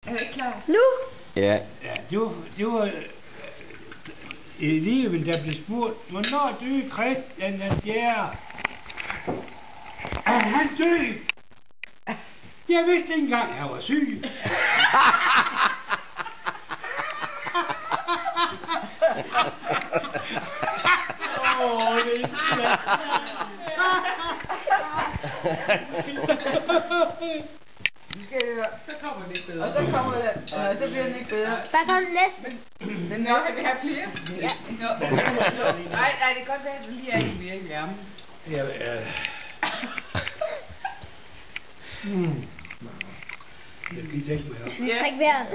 Er det klar? Nu? Ja. Ja, det var eleven, der blev spurgt, hvornår døde Christian den 4. Er han død? Jeg vidste ikke engang, han var syg. Nu skal jeg høre. Så kommer det ikke bedre. Og så kommer det, så bliver den ikke bedre. Hvad kommer den næste? Men nå, kan vi have flere? Ja. Nej, det kan godt være, at du lige er i mere hjermen. Ja, Jeg kan lige tænke mig her. Træk vejret.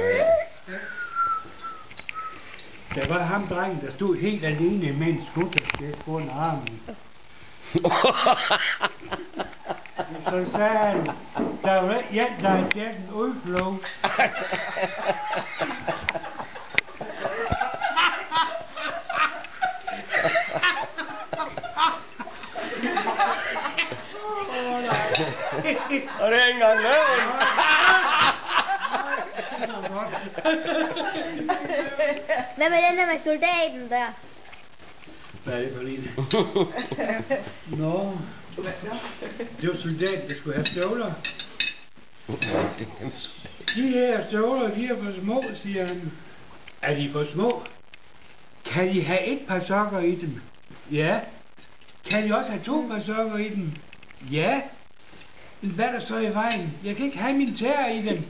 Der var ham drengen, der stod helt alene med en skutterskæg under armen. Så sagde han, der var hjælp, der er sat en udflog. Og det er ikke engang løgn. Hvad med den der med soldaten der? Hvad er det for en? Nå, det var soldaten, der skulle have støvler. De her støvler, de er for små, siger han. Er de for små? Kan de have et par sokker i dem? Ja. Kan de også have 2 par sokker i dem? Ja. Men hvad er der så i vejen? Jeg kan ikke have min tæer i dem.